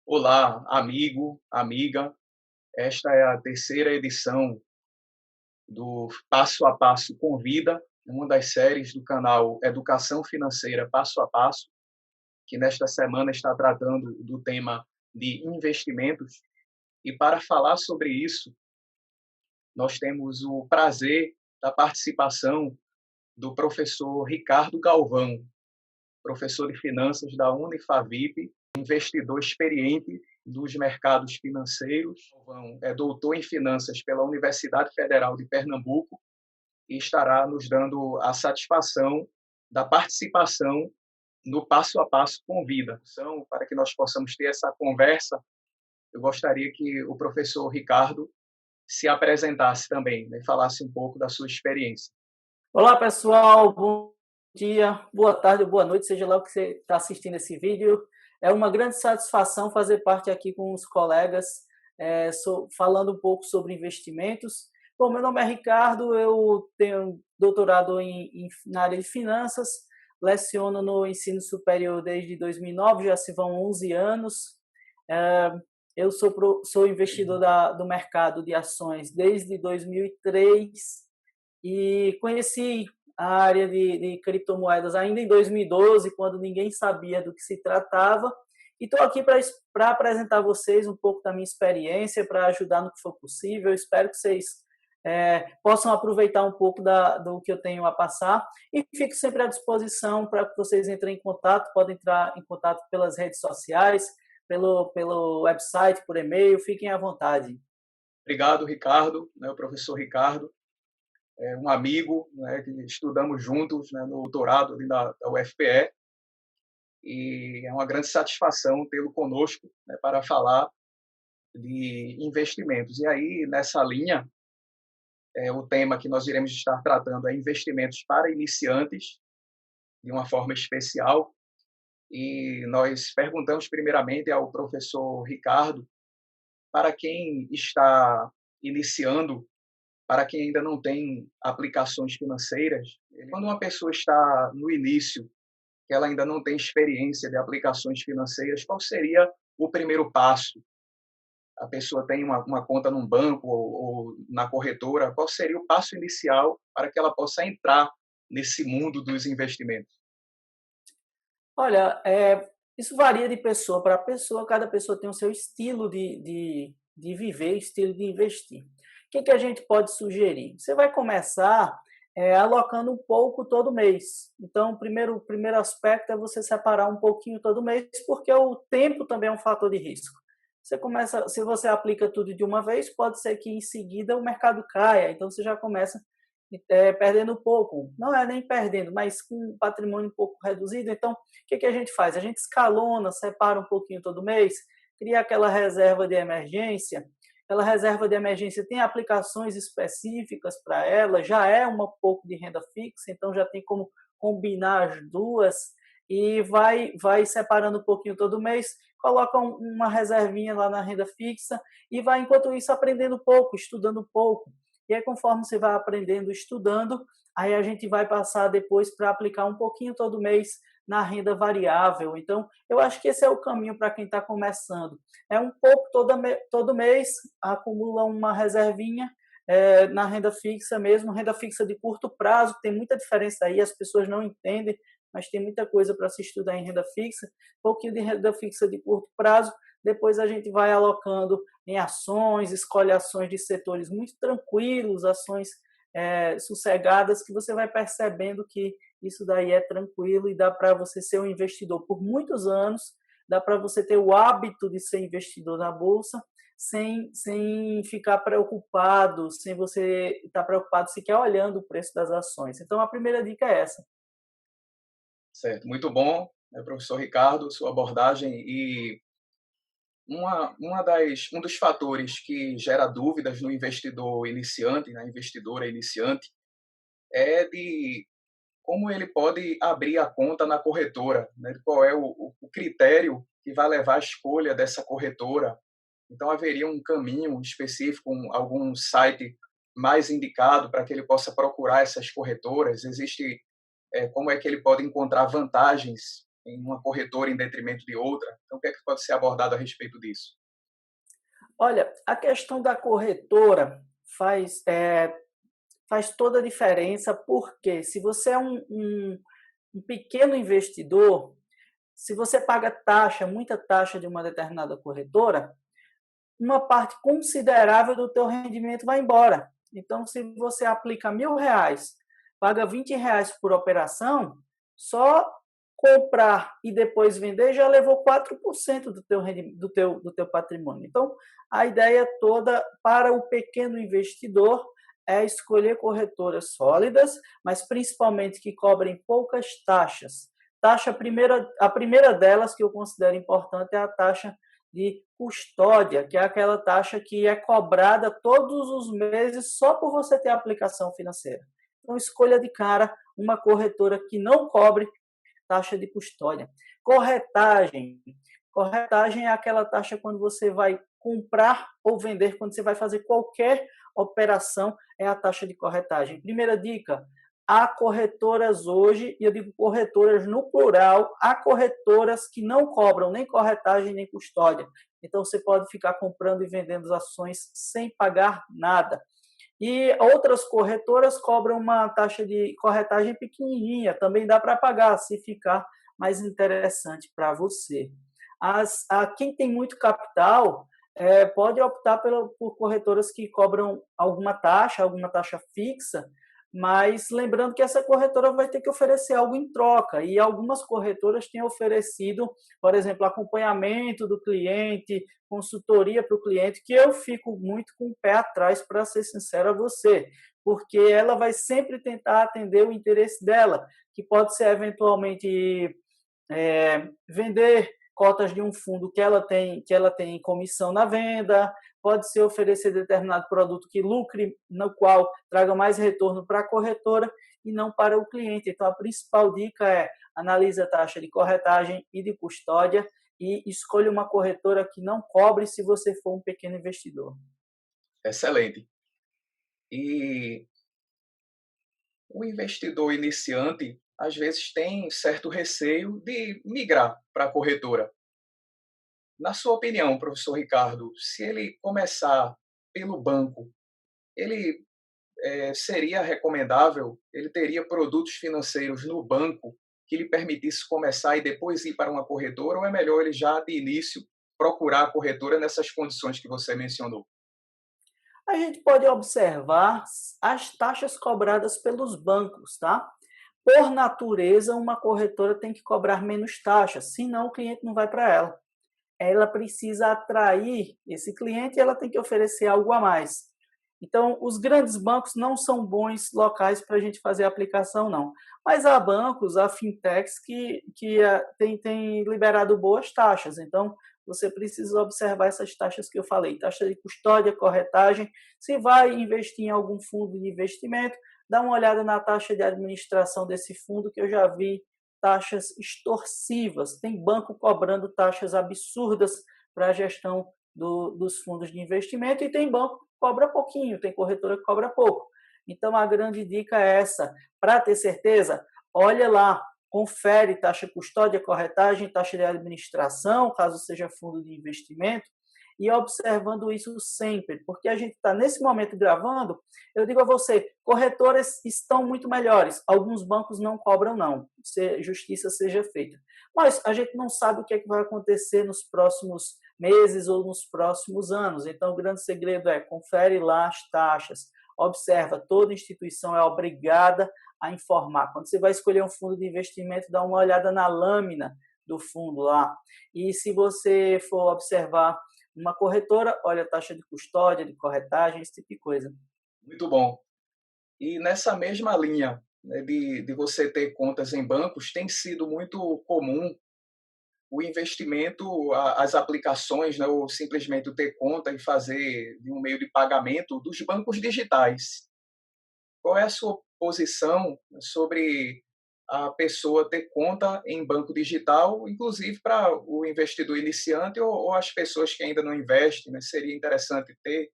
Olá, amigo, amiga. Esta é a terceira edição do Passo a Passo com Vida, uma das séries do canal Educação Financeira Passo a Passo, que nesta semana está tratando do tema de investimentos. E para falar sobre isso, nós temos o prazer da participação do professor Ricardo Galvão, professor de finanças da Unifavip, investidor experiente dos mercados financeiros. É doutor em finanças pela Universidade Federal de Pernambuco e estará nos dando a satisfação da participação no Passo a Passo com Vida. Então, para que nós possamos ter essa conversa, eu gostaria que o professor Ricardo se apresentasse também, né, falasse um pouco da sua experiência. Olá, pessoal. Bom dia, boa tarde ou boa noite, seja lá o que você está assistindo esse vídeo. É uma grande satisfação fazer parte aqui com os colegas, falando um pouco sobre investimentos. Bom, meu nome é Ricardo, eu tenho doutorado na área de finanças, leciono no ensino superior desde 2009, já se vão 11 anos. Eu sou investidor do mercado de ações desde 2003 e conheci a área de criptomoedas ainda em 2012, quando ninguém sabia do que se tratava. E estou aqui para apresentar a vocês um pouco da minha experiência, para ajudar no que for possível. Espero que vocês possam aproveitar um pouco do que eu tenho a passar. E fico sempre à disposição para que vocês entrem em contato. Podem entrar em contato pelas redes sociais, pelo website, por e-mail. Fiquem à vontade. Obrigado, Ricardo, né, o professor Ricardo. Um amigo, né, que estudamos juntos, né, no doutorado ali da UFPE, e é uma grande satisfação tê-lo conosco, né, para falar de investimentos. E aí, nessa linha, o tema que nós iremos estar tratando é investimentos para iniciantes, de uma forma especial, e nós perguntamos primeiramente ao professor Ricardo, para quem está iniciando, para quem ainda não tem aplicações financeiras, quando uma pessoa está no início, que ela ainda não tem experiência de aplicações financeiras, qual seria o primeiro passo? A pessoa tem uma conta num banco ou na corretora, qual seria o passo inicial para que ela possa entrar nesse mundo dos investimentos? Olha, isso varia de pessoa para pessoa, cada pessoa tem o seu estilo de viver, estilo de investir. O que a gente pode sugerir? Você vai começar alocando um pouco todo mês. Então, o primeiro aspecto é você separar um pouquinho todo mês, porque o tempo também é um fator de risco. Se você aplica tudo de uma vez, pode ser que em seguida o mercado caia, então você já começa perdendo pouco. Não é nem perdendo, mas com um patrimônio um pouco reduzido. Então, o que a gente faz? A gente escalona, separa um pouquinho todo mês, cria aquela reserva de emergência. Aquela reserva de emergência tem aplicações específicas para ela, já é um pouco de renda fixa, então já tem como combinar as duas e vai separando um pouquinho todo mês, coloca uma reservinha lá na renda fixa e vai, enquanto isso, aprendendo um pouco, estudando um pouco. E aí, conforme você vai aprendendo, estudando, aí a gente vai passar depois para aplicar um pouquinho todo mês na renda variável. Então, eu acho que esse é o caminho para quem está começando. É um pouco todo mês, acumula uma reservinha na renda fixa mesmo, renda fixa de curto prazo, tem muita diferença aí, as pessoas não entendem, mas tem muita coisa para se estudar em renda fixa, um pouquinho de renda fixa de curto prazo, depois a gente vai alocando em ações, escolhe ações de setores muito tranquilos, ações sossegadas, que você vai percebendo que isso daí é tranquilo e dá para você ser um investidor por muitos anos, dá para você ter o hábito de ser investidor na Bolsa, sem ficar preocupado, sem você estar preocupado sequer olhando o preço das ações. Então, a primeira dica é essa. Certo, muito bom, né, professor Ricardo, sua abordagem. E um dos fatores que gera dúvidas no investidor iniciante, na investidora iniciante, é de como ele pode abrir a conta na corretora, né? Qual é o critério que vai levar à escolha dessa corretora. Então, haveria um caminho específico, algum site mais indicado para que ele possa procurar essas corretoras? Existe como é que ele pode encontrar vantagens em uma corretora em detrimento de outra? Então, o que é que pode ser abordado a respeito disso? Olha, a questão da corretora faz toda a diferença, porque se você é um pequeno investidor, se você paga taxa, muita taxa de uma determinada corretora, uma parte considerável do teu rendimento vai embora. Então, se você aplica R$ 1.000, paga R$ 20 por operação, só comprar e depois vender já levou 4% do teu patrimônio. Então, a ideia toda para o pequeno investidor é escolher corretoras sólidas, mas principalmente que cobrem poucas taxas. A primeira delas que eu considero importante é a taxa de custódia, que é aquela taxa que é cobrada todos os meses só por você ter a aplicação financeira. Então, escolha de cara uma corretora que não cobre taxa de custódia. Corretagem. Corretagem é aquela taxa quando você vai comprar ou vender, quando você vai fazer qualquer operação, é a taxa de corretagem. Primeira dica, há corretoras hoje, e eu digo corretoras no plural, há corretoras que não cobram nem corretagem nem custódia. Então, você pode ficar comprando e vendendo ações sem pagar nada. E outras corretoras cobram uma taxa de corretagem pequenininha, também dá para pagar, se ficar mais interessante para você. Quem tem muito capital pode optar por corretoras que cobram alguma taxa fixa, mas lembrando que essa corretora vai ter que oferecer algo em troca, e algumas corretoras têm oferecido, por exemplo, acompanhamento do cliente, consultoria para o cliente, que eu fico muito com o pé atrás, para ser sincero a você, porque ela vai sempre tentar atender o interesse dela, que pode ser eventualmente vender cotas de um fundo que ela tem em comissão na venda, pode ser oferecer determinado produto que lucre, no qual traga mais retorno para a corretora e não para o cliente. Então, a principal dica é analise a taxa de corretagem e de custódia e escolha uma corretora que não cobre se você for um pequeno investidor. Excelente. E o investidor iniciante, às vezes, tem certo receio de migrar para a corretora. Na sua opinião, professor Ricardo, se ele começar pelo banco, ele seria recomendável, ele teria produtos financeiros no banco que lhe permitisse começar e depois ir para uma corretora, ou é melhor ele já de início procurar a corretora nessas condições que você mencionou? A gente pode observar as taxas cobradas pelos bancos, tá? Por natureza, uma corretora tem que cobrar menos taxas, senão o cliente não vai para ela. Ela precisa atrair esse cliente e ela tem que oferecer algo a mais. Então, os grandes bancos não são bons locais para a gente fazer a aplicação, não. Mas há bancos, há fintechs que têm liberado boas taxas. Então, você precisa observar essas taxas que eu falei: taxa de custódia, corretagem. Se vai investir em algum fundo de investimento, dá uma olhada na taxa de administração desse fundo, que eu já vi taxas extorsivas. Tem banco cobrando taxas absurdas para a gestão dos fundos de investimento e tem banco que cobra pouquinho, tem corretora que cobra pouco. Então, a grande dica é essa. Para ter certeza, olha lá, confere taxa de custódia, corretagem, taxa de administração, caso seja fundo de investimento, e observando isso sempre, porque a gente está nesse momento gravando, eu digo a você, corretoras estão muito melhores, alguns bancos não cobram não, justiça seja feita, mas a gente não sabe o que é que vai acontecer nos próximos meses ou nos próximos anos, então o grande segredo é, confere lá as taxas, observa, toda instituição é obrigada a informar, quando você vai escolher um fundo de investimento, dá uma olhada na lâmina do fundo lá, e se você for observar uma corretora, olha a taxa de custódia, de corretagem, esse tipo de coisa. Muito bom. E nessa mesma linha, né, de você ter contas em bancos, tem sido muito comum o investimento, as aplicações, né, ou simplesmente ter conta e fazer de um meio de pagamento dos bancos digitais. Qual é a sua posição sobre a pessoa ter conta em banco digital, inclusive para o investidor iniciante ou as pessoas que ainda não investem, né? Seria interessante ter,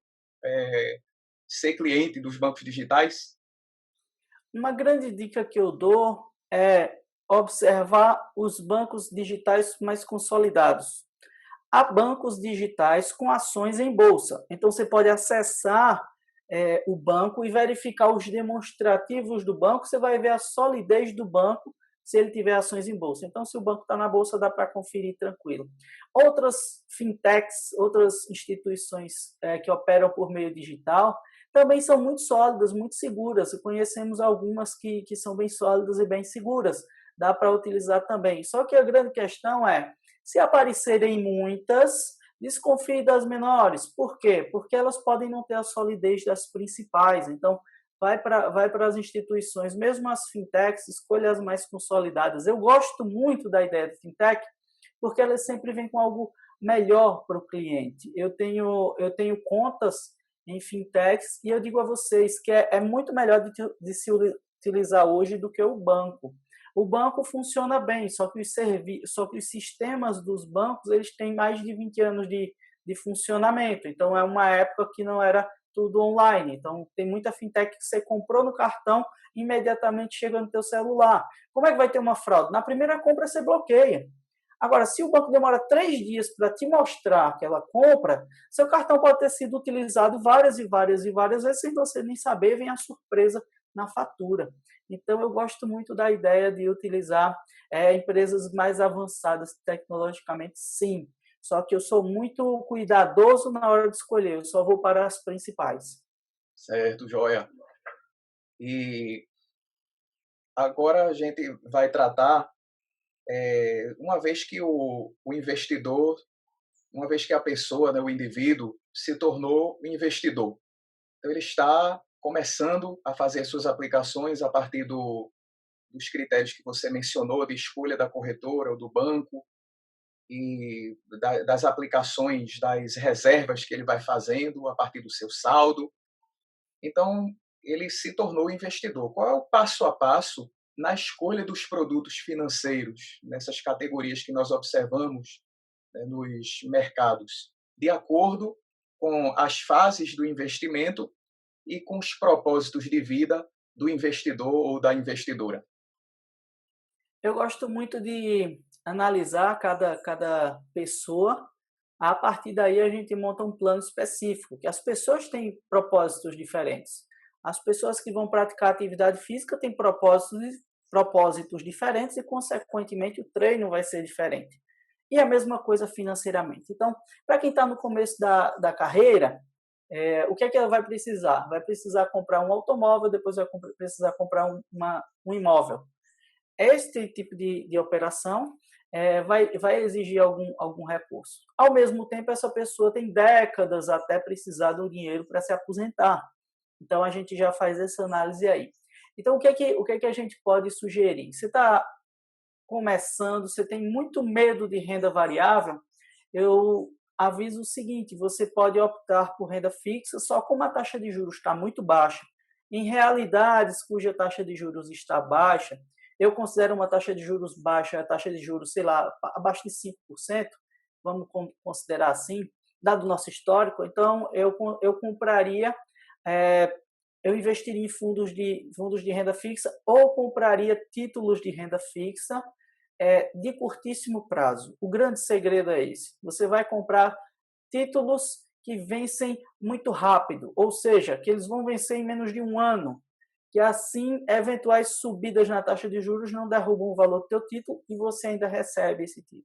ser cliente dos bancos digitais? Uma grande dica que eu dou é observar os bancos digitais mais consolidados. Há bancos digitais com ações em bolsa. Então, você pode acessar o banco e verificar os demonstrativos do banco. Você vai ver a solidez do banco se ele tiver ações em bolsa. Então, se o banco está na bolsa, dá para conferir tranquilo. Outras fintechs, outras instituições que operam por meio digital, também são muito sólidas, muito seguras. Conhecemos algumas que são bem sólidas e bem seguras. Dá para utilizar também. Só que a grande questão é, se aparecerem muitas, desconfie das menores. Por quê? Porque elas podem não ter a solidez das principais. Então, vai para as instituições, mesmo as fintechs, escolha as mais consolidadas. Eu gosto muito da ideia de fintech, porque elas sempre vêm com algo melhor para o cliente. Eu tenho contas em fintechs e eu digo a vocês que é muito melhor de se utilizar hoje do que o banco. O banco funciona bem, só que os sistemas dos bancos eles têm mais de 20 anos de funcionamento. Então, é uma época que não era tudo online. Então, tem muita fintech que você comprou no cartão imediatamente chega no teu celular. Como é que vai ter uma fraude? Na primeira compra, você bloqueia. Agora, se o banco demora 3 dias para te mostrar aquela compra, seu cartão pode ter sido utilizado várias e várias e várias vezes sem você nem saber, vem a surpresa na fatura. Então, eu gosto muito da ideia de utilizar empresas mais avançadas tecnologicamente, sim. Só que eu sou muito cuidadoso na hora de escolher, eu só vou para as principais. Certo, joia. E agora a gente vai tratar, uma vez que o investidor, uma vez que a pessoa, né, o indivíduo, se tornou um investidor. Então, ele está começando a fazer suas aplicações a partir dos critérios que você mencionou, de escolha da corretora ou do banco, e das aplicações, das reservas que ele vai fazendo a partir do seu saldo. Então, ele se tornou investidor. Qual é o passo a passo na escolha dos produtos financeiros, nessas categorias que nós observamos, né, nos mercados, de acordo com as fases do investimento e com os propósitos de vida do investidor ou da investidora? Eu gosto muito de analisar cada pessoa. A partir daí, a gente monta um plano específico, que as pessoas têm propósitos diferentes. As pessoas que vão praticar atividade física têm propósitos diferentes e, consequentemente, o treino vai ser diferente. E a mesma coisa financeiramente. Então, para quem está no começo da carreira, o que é que ela vai precisar? Vai precisar comprar um automóvel, depois vai precisar comprar um imóvel. Este tipo de operação vai exigir algum recurso. Ao mesmo tempo, essa pessoa tem décadas até precisar do dinheiro para se aposentar. Então, a gente já faz essa análise aí. Então, o que é que a gente pode sugerir? Você está começando, você tem muito medo de renda variável, eu aviso o seguinte, você pode optar por renda fixa, só como a taxa de juros está muito baixa. Em realidades cuja taxa de juros está baixa, eu considero uma taxa de juros baixa, a taxa de juros, sei lá, abaixo de 5%, vamos considerar assim, dado o nosso histórico, então eu compraria, eu investiria em fundos de renda fixa ou compraria títulos de renda fixa de curtíssimo prazo. O grande segredo é esse. Você vai comprar títulos que vencem muito rápido, ou seja, que eles vão vencer em menos de um ano, que assim eventuais subidas na taxa de juros não derrubam o valor do teu título e você ainda recebe esse título.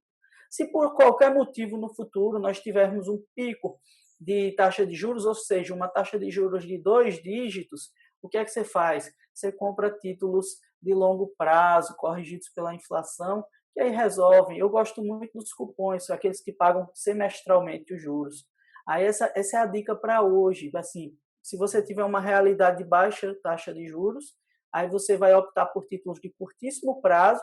Se por qualquer motivo no futuro nós tivermos um pico de taxa de juros, ou seja, uma taxa de juros de 2 dígitos, o que é que você faz? Você compra títulos de longo prazo, corrigidos pela inflação, que aí resolvem. Eu gosto muito dos cupons, são aqueles que pagam semestralmente os juros. Aí essa é a dica para hoje. Assim, se você tiver uma realidade de baixa taxa de juros, aí você vai optar por títulos de curtíssimo prazo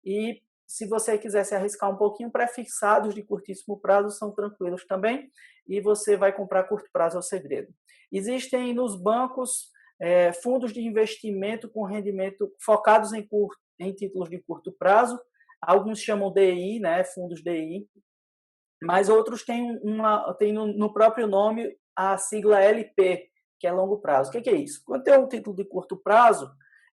e se você quiser se arriscar um pouquinho, pré-fixados de curtíssimo prazo são tranquilos também e você vai comprar curto prazo é o segredo. Existem nos bancos fundos de investimento com rendimento focados em títulos de curto prazo, alguns chamam DI, né, fundos DI, mas outros têm no próprio nome a sigla LP, que é longo prazo. O que é isso? Quando tem um título de curto prazo,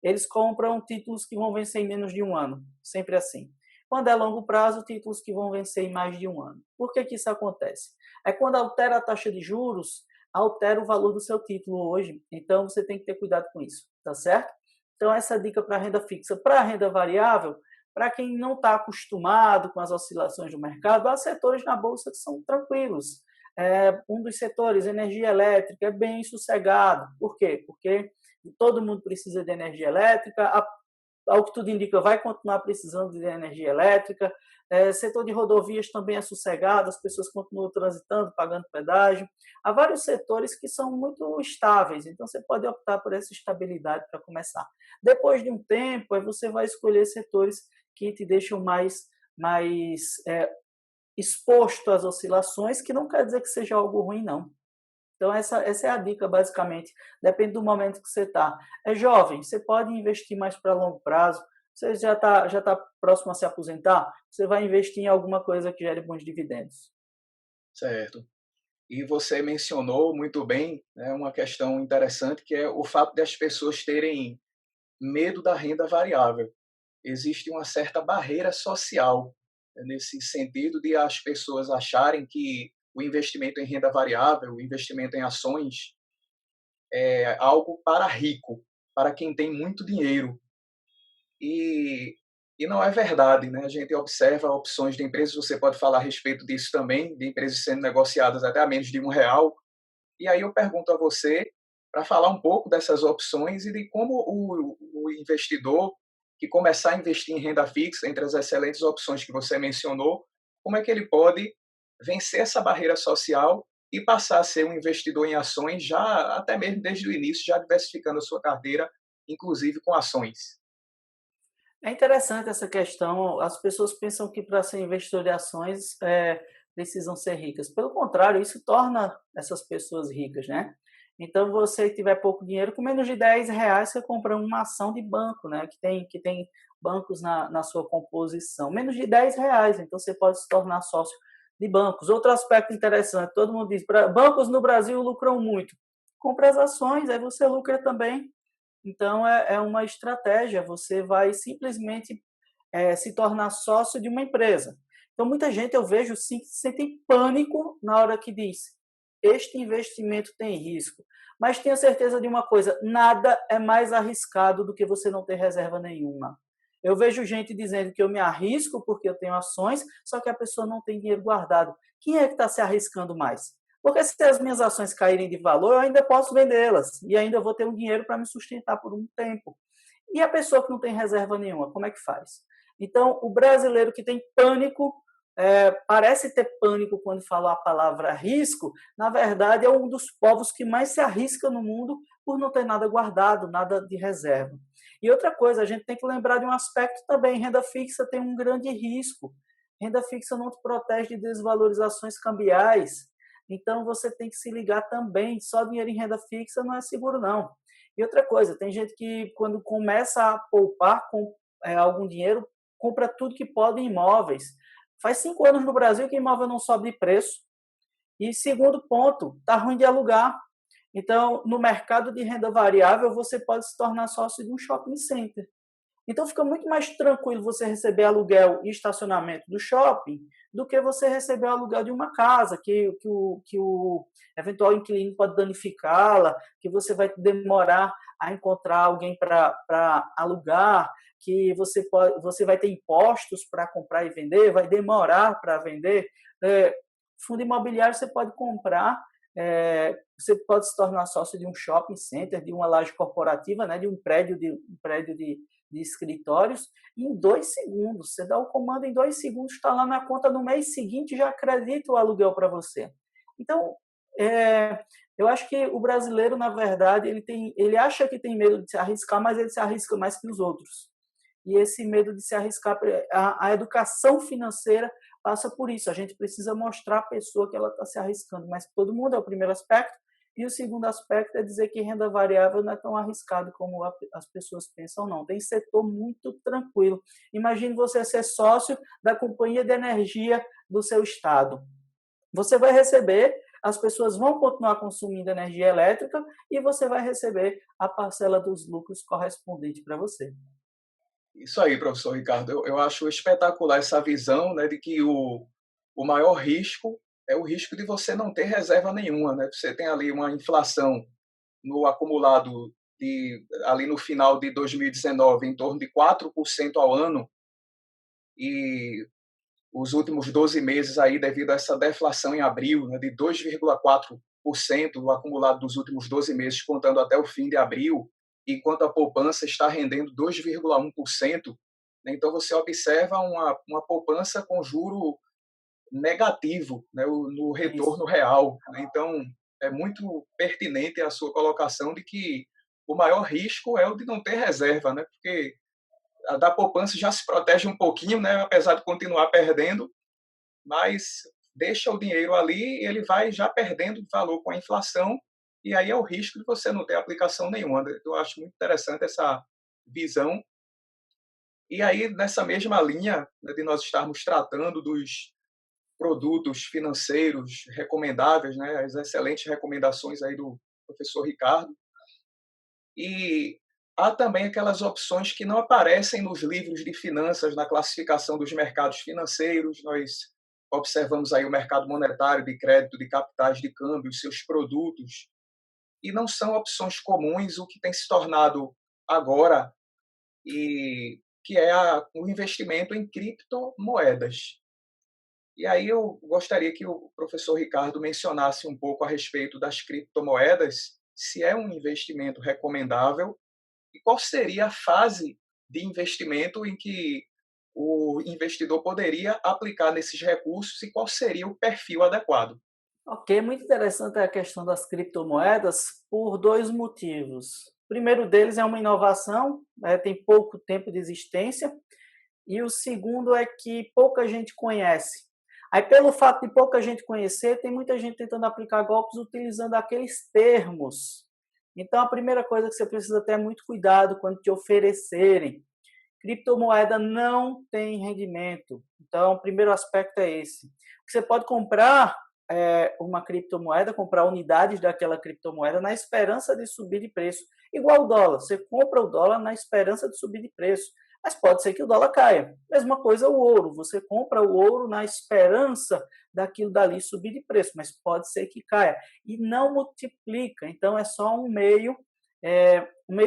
eles compram títulos que vão vencer em menos de um ano, sempre assim. Quando é longo prazo, títulos que vão vencer em mais de um ano. Por que isso acontece? É quando altera a taxa de juros, altera o valor do seu título hoje. Então, você tem que ter cuidado com isso, tá certo? Então, essa dica para a renda fixa. Para a renda variável, para quem não está acostumado com as oscilações do mercado, há setores na Bolsa que são tranquilos. Um dos setores, energia elétrica, é bem sossegado. Por quê? Porque todo mundo precisa de energia elétrica, ao que tudo indica, vai continuar precisando de energia elétrica. Setor de rodovias também é sossegado, as pessoas continuam transitando, pagando pedágio. Há vários setores que são muito estáveis, então você pode optar por essa estabilidade para começar. Depois de um tempo, aí você vai escolher setores que te deixam mais exposto às oscilações, que não quer dizer que seja algo ruim, não. Então, essa é a dica, basicamente. Depende do momento que você está. É jovem, você pode investir mais para longo prazo. Você já tá próximo a se aposentar, você vai investir em alguma coisa que gere bons dividendos. Certo. E você mencionou muito bem, né, uma questão interessante, que é o fato das pessoas terem medo da renda variável. Existe uma certa barreira social, né, nesse sentido de as pessoas acharem que o investimento em renda variável, o investimento em ações, é algo para rico, para quem tem muito dinheiro. E, e não é verdade, né? A gente observa opções de empresas, você pode falar a respeito disso também, de empresas sendo negociadas até a menos de R$ 1. E aí eu pergunto a você para falar um pouco dessas opções e de como o investidor que começar a investir em renda fixa, entre as excelentes opções que você mencionou, como é que ele pode vencer essa barreira social e passar a ser um investidor em ações já até mesmo desde o início, já diversificando a sua carteira, inclusive com ações. É interessante essa questão. As pessoas pensam que para ser investidor de ações precisam ser ricas. Pelo contrário, isso torna essas pessoas ricas, né? Então, você que tiver pouco dinheiro, com menos de R$ 10, você compra uma ação de banco, né? Que tem bancos na sua composição. Menos de R$ 10, então você pode se tornar sócio de bancos. Outro aspecto interessante, todo mundo diz, bancos no Brasil lucram muito. Compre as ações, aí você lucra também. Então, é uma estratégia, você vai simplesmente se tornar sócio de uma empresa. Então, muita gente, eu vejo, sente pânico na hora que diz, este investimento tem risco. Mas tenha certeza de uma coisa, nada é mais arriscado do que você não ter reserva nenhuma. Eu vejo gente dizendo que eu me arrisco porque eu tenho ações, só que a pessoa não tem dinheiro guardado. Quem é que está se arriscando mais? Porque se as minhas ações caírem de valor, eu ainda posso vendê-las e ainda vou ter um dinheiro para me sustentar por um tempo. E a pessoa que não tem reserva nenhuma, como é que faz? Então, o brasileiro que tem pânico, parece ter pânico quando fala a palavra risco, na verdade é um dos povos que mais se arrisca no mundo por não ter nada guardado, nada de reserva. E outra coisa, a gente tem que lembrar de um aspecto também, renda fixa tem um grande risco. Renda fixa não te protege de desvalorizações cambiais, então você tem que se ligar também, só dinheiro em renda fixa não é seguro não. E outra coisa, tem gente que quando começa a poupar com algum dinheiro, compra tudo que pode em imóveis. Faz 5 anos no Brasil que imóvel não sobe de preço. E segundo ponto, está ruim de alugar. Então, no mercado de renda variável, você pode se tornar sócio de um shopping center. Então, fica muito mais tranquilo você receber aluguel e estacionamento do shopping do que você receber o aluguel de uma casa, que o eventual inquilino pode danificá-la, que você vai demorar a encontrar alguém para alugar, que você vai ter impostos para comprar e vender, vai demorar para vender. Fundo imobiliário você pode comprar, você pode se tornar sócio de um shopping center, de uma laje corporativa, né, de um prédio de escritórios, em 2 segundos. Você dá o comando em 2 segundos, está lá na conta no mês seguinte, já acredita o aluguel para você. Então, eu acho que o brasileiro, na verdade, ele acha que tem medo de se arriscar, mas ele se arrisca mais que os outros. E esse medo de se arriscar, a educação financeira passa por isso. A gente precisa mostrar à pessoa que ela está se arriscando, mas todo mundo é o primeiro aspecto. E o segundo aspecto é dizer que renda variável não é tão arriscado como as pessoas pensam, não. Tem setor muito tranquilo. Imagine você ser sócio da companhia de energia do seu estado. Você vai receber as pessoas vão continuar consumindo energia elétrica e você vai receber a parcela dos lucros correspondente para você. Isso aí, professor Ricardo. Eu acho espetacular essa visão, né, de que o maior risco é o risco de você não ter reserva nenhuma, né? Você tem ali uma inflação no acumulado ali no final de 2019 em torno de 4% ao ano, e os últimos 12 meses aí, devido a essa deflação em abril, né, de 2,4% o acumulado dos últimos 12 meses, contando até o fim de abril, enquanto a poupança está rendendo 2,1%, né? Então você observa uma poupança com juro negativo, né, no Isso. retorno real, né? Então é muito pertinente a sua colocação de que o maior risco é o de não ter reserva, né? Porque a da poupança já se protege um pouquinho, né, apesar de continuar perdendo, mas deixa o dinheiro ali e ele vai já perdendo valor com a inflação, e aí é o risco de você não ter aplicação nenhuma. Eu acho muito interessante essa visão. E aí, nessa mesma linha, né, de nós estarmos tratando dos produtos financeiros recomendáveis, né, as excelentes recomendações aí do professor Ricardo, e há também aquelas opções que não aparecem nos livros de finanças, na classificação dos mercados financeiros. Nós observamos aí o mercado monetário, de crédito, de capitais de câmbio, seus produtos, e não são opções comuns, o que tem se tornado agora, e que é o investimento em criptomoedas. E aí eu gostaria que o professor Ricardo mencionasse um pouco a respeito das criptomoedas, se é um investimento recomendável e qual seria a fase de investimento em que o investidor poderia aplicar nesses recursos e qual seria o perfil adequado. Ok, muito interessante a questão das criptomoedas por dois motivos. O primeiro deles é uma inovação, né, tem pouco tempo de existência, e o segundo é que pouca gente conhece. Aí, pelo fato de pouca gente conhecer, tem muita gente tentando aplicar golpes utilizando aqueles termos. Então, a primeira coisa que você precisa ter é muito cuidado quando te oferecerem. Criptomoeda não tem rendimento. Então, o primeiro aspecto é esse. Você pode comprar uma criptomoeda, comprar unidades daquela criptomoeda na esperança de subir de preço. Igual o dólar. Você compra o dólar na esperança de subir de preço. Mas pode ser que o dólar caia. Mesma coisa o ouro. Você compra o ouro na esperança daquilo dali subir de preço, mas pode ser que caia. E não multiplica. Então, é só um meio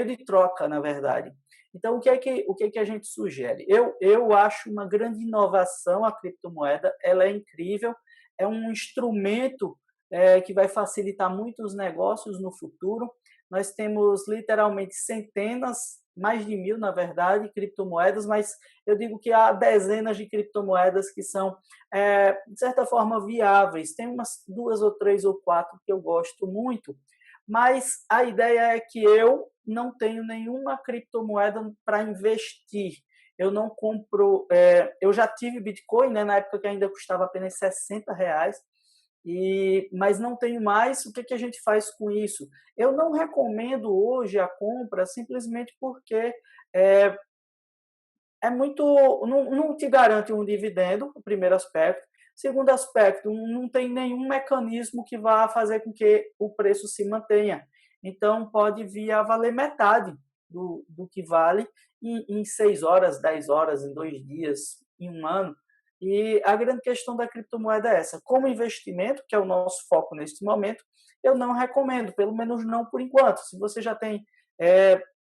de troca, na verdade. Então, o que é que a gente sugere? Eu acho uma grande inovação a criptomoeda, ela é incrível, é um instrumento que vai facilitar muitos negócios no futuro. Nós temos literalmente centenas, mais de 1.000, na verdade, criptomoedas, mas eu digo que há dezenas de criptomoedas que são, de certa forma, viáveis. Tem umas 2 ou 3 ou 4 que eu gosto muito, mas a ideia é que eu não tenho nenhuma criptomoeda para investir. Eu não compro. Eu já tive Bitcoin, né, na época que ainda custava apenas R$ 60, mas não tenho mais. O que a gente faz com isso? Eu não recomendo hoje a compra simplesmente porque é, é muito. Não te garante um dividendo, o primeiro aspecto. Segundo aspecto, não tem nenhum mecanismo que vá fazer com que o preço se mantenha. Então, pode vir a valer metade do que vale em 6 horas, 10 horas, em 2 dias, em um ano. E a grande questão da criptomoeda é essa. Como investimento, que é o nosso foco neste momento, eu não recomendo, pelo menos não por enquanto. Se você já tem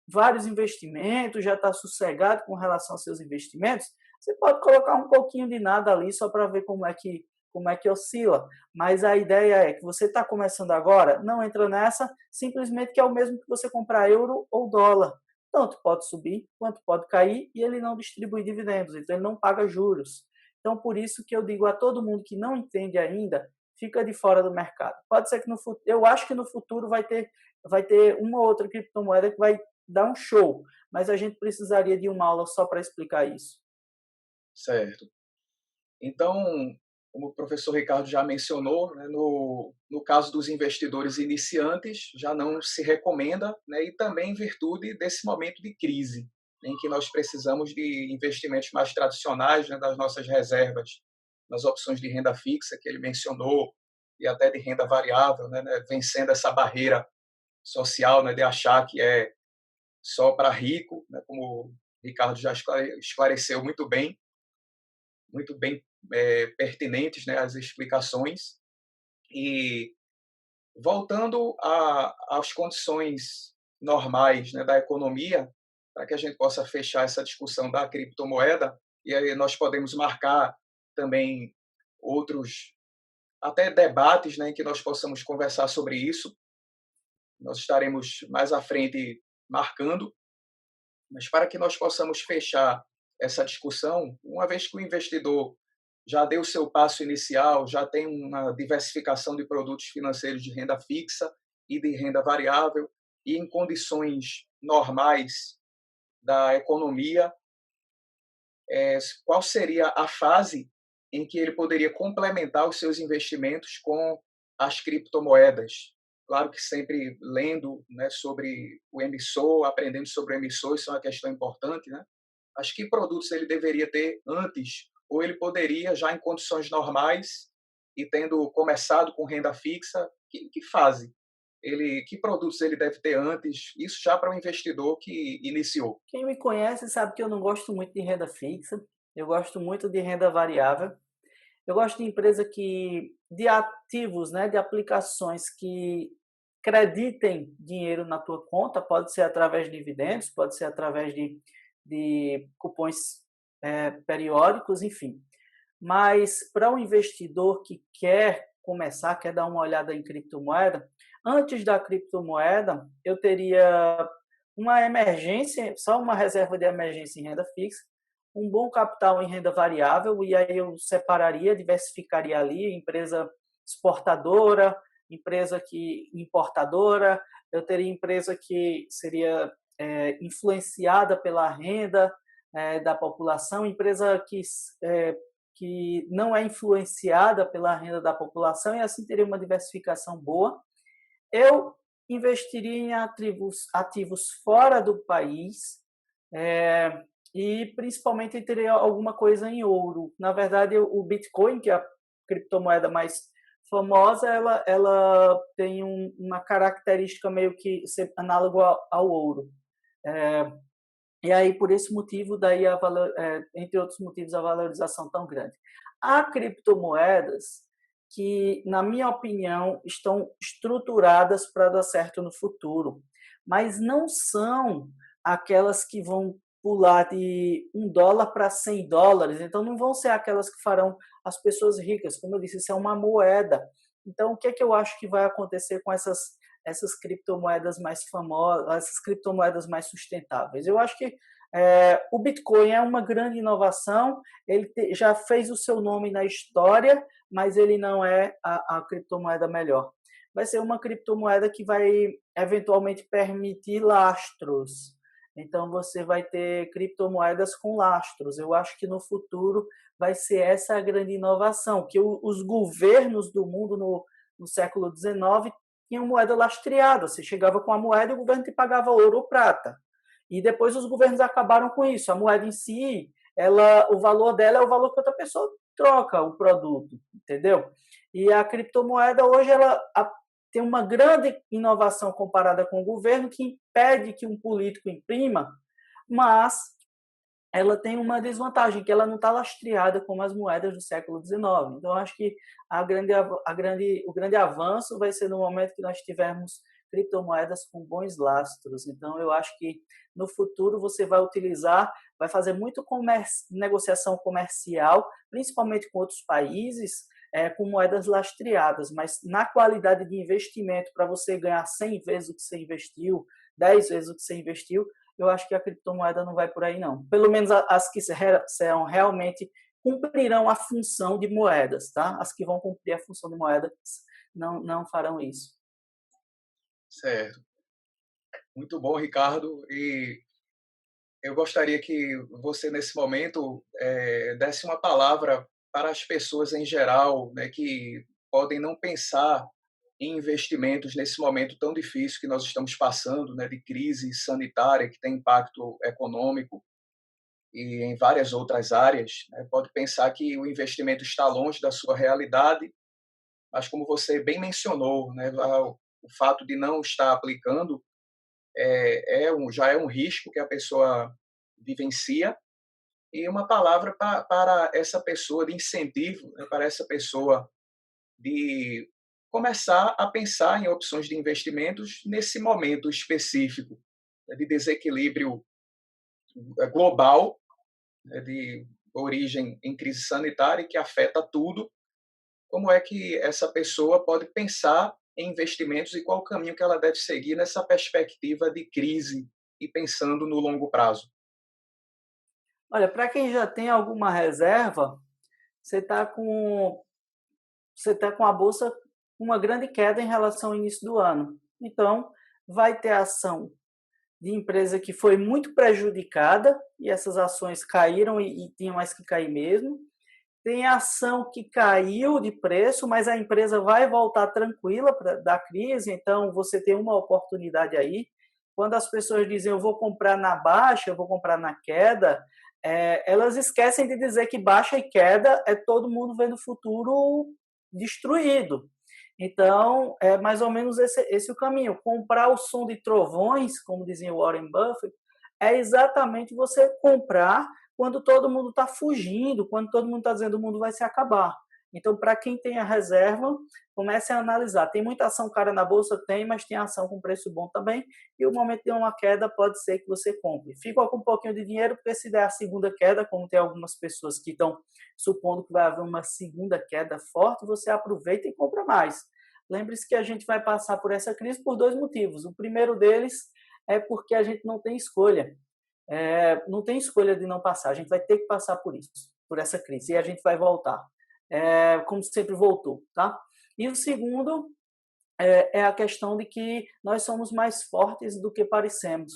vários investimentos, já está sossegado com relação aos seus investimentos, você pode colocar um pouquinho de nada ali só para ver como é que oscila. Mas a ideia é que você está começando agora, não entra nessa, simplesmente que é o mesmo que você comprar euro ou dólar. Tanto pode subir quanto pode cair e ele não distribui dividendos, então ele não paga juros. Então, por isso que eu digo a todo mundo que não entende ainda, fica de fora do mercado. Pode ser que no futuro, eu acho que no futuro vai ter uma ou outra criptomoeda que vai dar um show, mas a gente precisaria de uma aula só para explicar isso. Certo. Então, como o professor Ricardo já mencionou, né, no caso dos investidores iniciantes, já não se recomenda, né, e também em virtude desse momento de crise, em que nós precisamos de investimentos mais tradicionais, né, das nossas reservas, nas opções de renda fixa que ele mencionou, e até de renda variável, né, vencendo essa barreira social, né, de achar que é só para rico, né, como o Ricardo já esclareceu muito bem pertinentes, né, as explicações. E voltando às condições normais, né, da economia, para que a gente possa fechar essa discussão da criptomoeda, e aí nós podemos marcar também outros, até debates, né, em que nós possamos conversar sobre isso. Nós estaremos mais à frente marcando, mas para que nós possamos fechar essa discussão, uma vez que o investidor já deu o seu passo inicial, já tem uma diversificação de produtos financeiros de renda fixa e de renda variável, e em condições normais da economia, qual seria a fase em que ele poderia complementar os seus investimentos com as criptomoedas? Claro que sempre lendo, né, sobre o emissor, aprendendo sobre o emissor, isso é uma questão importante, né? Mas que produtos ele deveria ter antes, ou ele poderia, já em condições normais, e tendo começado com renda fixa, que fase? Que produtos ele deve ter antes? Isso já para o investidor que iniciou. Quem me conhece sabe que eu não gosto muito de renda fixa, eu gosto muito de renda variável. Eu gosto de empresa de ativos, né, de aplicações que creditem dinheiro na tua conta, pode ser através de dividendos, pode ser através de cupons periódicos, enfim. Mas para um investidor que quer começar, quer dar uma olhada em criptomoeda, antes da criptomoeda, eu teria uma emergência, só uma reserva de emergência em renda fixa, um bom capital em renda variável, e aí eu separaria, diversificaria ali, empresa exportadora, empresa que importadora, eu teria empresa que seria influenciada pela renda da população, empresa que não é influenciada pela renda da população, e assim teria uma diversificação boa. Eu investiria em ativos fora do país, e principalmente teria alguma coisa em ouro. Na verdade, o Bitcoin, que é a criptomoeda mais famosa, ela tem uma característica meio que análogo ao ouro. E aí, por esse motivo, daí entre outros motivos, a valorização tão grande. Há criptomoedas que, na minha opinião, estão estruturadas para dar certo no futuro, mas não são aquelas que vão pular de $1 para $100. Então, não vão ser aquelas que farão as pessoas ricas. Como eu disse, isso é uma moeda. Então, o que é que eu acho que vai acontecer com essas criptomoedas mais famosas, essas criptomoedas mais sustentáveis? Eu acho que o Bitcoin é uma grande inovação, ele já fez o seu nome na história, mas ele não é a criptomoeda melhor. Vai ser uma criptomoeda que vai eventualmente permitir lastros. Então você vai ter criptomoedas com lastros. Eu acho que no futuro vai ser essa a grande inovação, que os governos do mundo no século XIX tinham moeda lastreada. Você chegava com a moeda e o governo te pagava ouro ou prata. E depois os governos acabaram com isso. A moeda em si, o valor dela é o valor que outra pessoa troca o produto, entendeu? E a criptomoeda hoje tem uma grande inovação comparada com o governo, que impede que um político imprima, mas ela tem uma desvantagem, que ela não está lastreada como as moedas do século XIX. Então, acho que o grande avanço vai ser no momento que nós tivermos criptomoedas com bons lastros. Então, eu acho que no futuro você vai fazer muito negociação comercial, principalmente com outros países, com moedas lastreadas, mas na qualidade de investimento, para você ganhar 100 vezes o que você investiu, 10 vezes o que você investiu, eu acho que a criptomoeda não vai por aí, não. Pelo menos as que serão realmente cumprirão a função de moedas, tá? As que vão cumprir a função de moedas não farão isso. Certo. Muito bom, Ricardo. E eu gostaria que você, nesse momento, desse uma palavra para as pessoas em geral, né, que podem não pensar em investimentos nesse momento tão difícil que nós estamos passando, né, de crise sanitária que tem impacto econômico e em várias outras áreas, né, pode pensar que o investimento está longe da sua realidade, mas como você bem mencionou, né, o fato de não estar aplicando já é um risco que a pessoa vivencia, e uma palavra para essa pessoa de incentivo, né, para essa pessoa de começar a pensar em opções de investimentos nesse momento específico, né, de desequilíbrio global, né, de origem em crise sanitária que afeta tudo. Como é que essa pessoa pode pensar em investimentos e qual o caminho que ela deve seguir nessa perspectiva de crise e pensando no longo prazo? Olha, para quem já tem alguma reserva, você está com a bolsa com uma grande queda em relação ao início do ano. Então, vai ter ação de empresa que foi muito prejudicada e essas ações caíram e tinham mais que cair mesmo. Tem ação que caiu de preço, mas a empresa vai voltar tranquila da crise, então você tem uma oportunidade aí. Quando as pessoas dizem eu vou comprar na baixa, eu vou comprar na queda, elas esquecem de dizer que baixa e queda é todo mundo vendo o futuro destruído. Então, é mais ou menos esse o caminho. Comprar o som de trovões, como dizia o Warren Buffett, é exatamente você comprar quando todo mundo está fugindo, quando todo mundo está dizendo que o mundo vai se acabar. Então, para quem tem a reserva, comece a analisar. Tem muita ação cara na bolsa? Tem, mas tem ação com preço bom também. E o momento de uma queda pode ser que você compre. Fica com um pouquinho de dinheiro, porque se der a segunda queda, como tem algumas pessoas que estão supondo que vai haver uma segunda queda forte, você aproveita e compra mais. Lembre-se que a gente vai passar por essa crise por dois motivos. O primeiro deles é porque a gente não tem escolha. Não tem escolha de não passar. A gente vai ter que passar por isso, por essa crise. E a gente vai voltar. Como sempre voltou, tá? E o segundo é a questão de que nós somos mais fortes do que parecemos.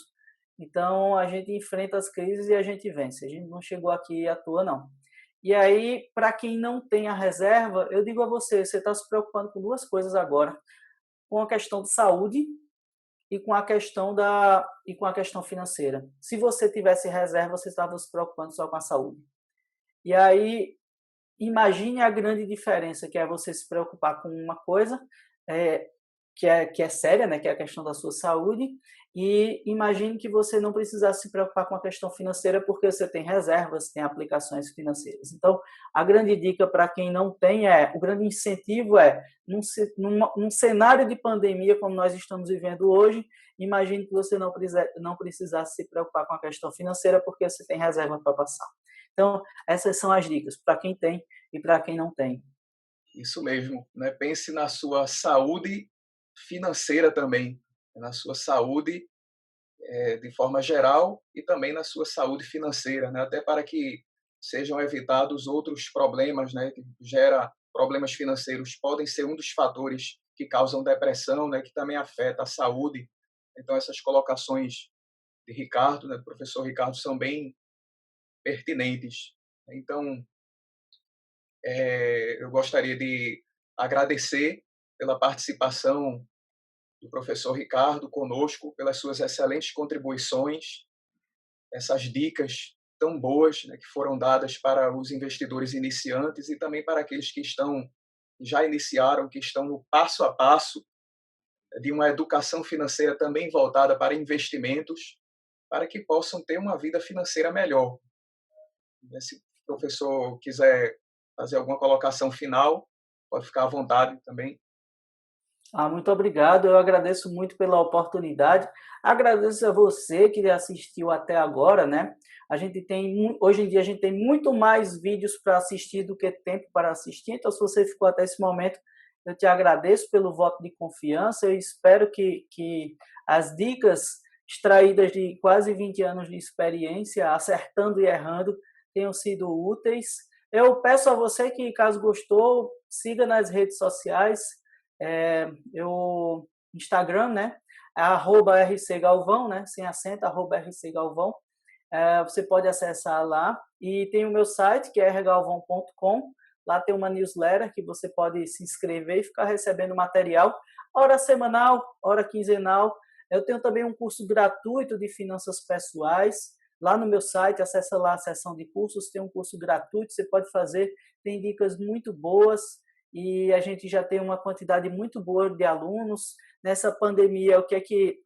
Então, a gente enfrenta as crises e a gente vence. A gente não chegou aqui à toa, não. E aí, para quem não tem a reserva, eu digo a você, você está se preocupando com duas coisas agora. Com a questão de saúde e com a questão financeira. Se você tivesse reserva, você estava se preocupando só com a saúde. E aí, imagine a grande diferença que é você se preocupar com uma coisa que é séria, né, que é a questão da sua saúde, e imagine que você não precisasse se preocupar com a questão financeira porque você tem reservas, tem aplicações financeiras. Então, a grande dica para quem não tem o grande incentivo num cenário de pandemia como nós estamos vivendo hoje, imagine que você não precisasse se preocupar com a questão financeira porque você tem reserva para passar. Então, essas são as dicas para quem tem e para quem não tem. Isso mesmo, né? Pense na sua saúde financeira também, na sua saúde de forma geral e também na sua saúde financeira, né? Até para que sejam evitados outros problemas, né? Que gera problemas financeiros, podem ser um dos fatores que causam depressão, né? Que também afeta a saúde. Então essas colocações de Ricardo, né? Do professor Ricardo, são bem pertinentes. Então eu gostaria de agradecer pela participação do professor Ricardo conosco, pelas suas excelentes contribuições, essas dicas tão boas, né, que foram dadas para os investidores iniciantes e também para aqueles que já iniciaram, que estão no passo a passo de uma educação financeira também voltada para investimentos, para que possam ter uma vida financeira melhor. Se o professor quiser fazer alguma colocação final, pode ficar à vontade também. Muito obrigado. Eu agradeço muito pela oportunidade. Agradeço a você que assistiu até agora, né? Hoje em dia a gente tem muito mais vídeos para assistir do que tempo para assistir. Então, se você ficou até esse momento, eu te agradeço pelo voto de confiança. Eu espero que as dicas extraídas de quase 20 anos de experiência, acertando e errando, tenham sido úteis. Eu peço a você que, caso gostou, siga nas redes sociais. Instagram, né? @rcgalvão, né? Sem acento, @rcgalvão. Você pode acessar lá. E tem o meu site, que é rgalvão.com. Lá tem uma newsletter que você pode se inscrever e ficar recebendo material, hora semanal, hora quinzenal. Eu tenho também um curso gratuito de finanças pessoais. Lá no meu site, acessa lá a seção de cursos, tem um curso gratuito, você pode fazer, tem dicas muito boas. e a gente já tem uma quantidade muito boa de alunos. Nessa pandemia,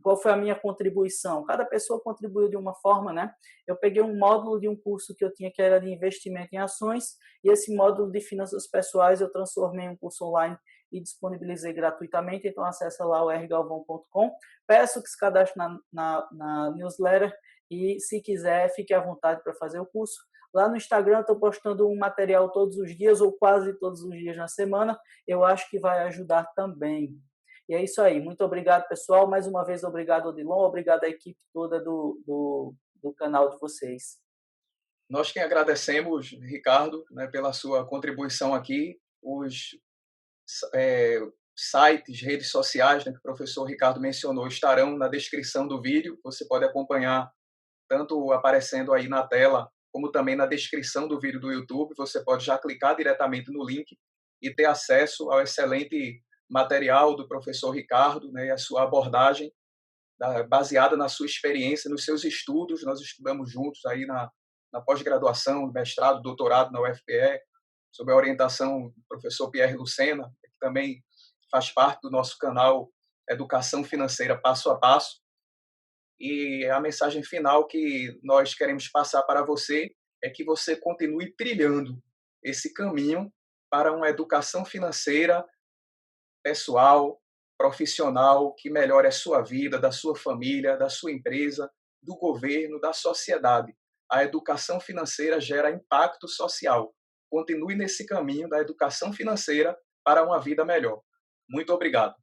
qual foi a minha contribuição? Cada pessoa contribuiu de uma forma, né? Eu peguei um módulo de um curso que eu tinha que era de investimento em ações, e esse módulo de finanças pessoais eu transformei em um curso online e disponibilizei gratuitamente. Então acessa lá o rgalvão.com, peço que se cadastre na newsletter, e se quiser, fique à vontade para fazer o curso. Lá no Instagram estou postando um material todos os dias, ou quase todos os dias na semana. Eu acho que vai ajudar também. E é isso aí. Muito obrigado, pessoal. Mais uma vez, obrigado, Odilon. Obrigado à equipe toda do canal de vocês. Nós quem agradecemos, Ricardo, né, pela sua contribuição aqui. Os sites, redes sociais, né, que o professor Ricardo mencionou, estarão na descrição do vídeo. Você pode acompanhar tanto aparecendo aí na tela, como também na descrição do vídeo do YouTube. Você pode já clicar diretamente no link e ter acesso ao excelente material do professor Ricardo, né, e a sua abordagem baseada na sua experiência, nos seus estudos. Nós estudamos juntos aí na pós-graduação, mestrado, doutorado na UFPE, sob a orientação do professor Pierre Lucena, que também faz parte do nosso canal Educação Financeira Passo a Passo. E a mensagem final que nós queremos passar para você é que você continue trilhando esse caminho para uma educação financeira pessoal, profissional, que melhore a sua vida, da sua família, da sua empresa, do governo, da sociedade. A educação financeira gera impacto social. Continue nesse caminho da educação financeira para uma vida melhor. Muito obrigado.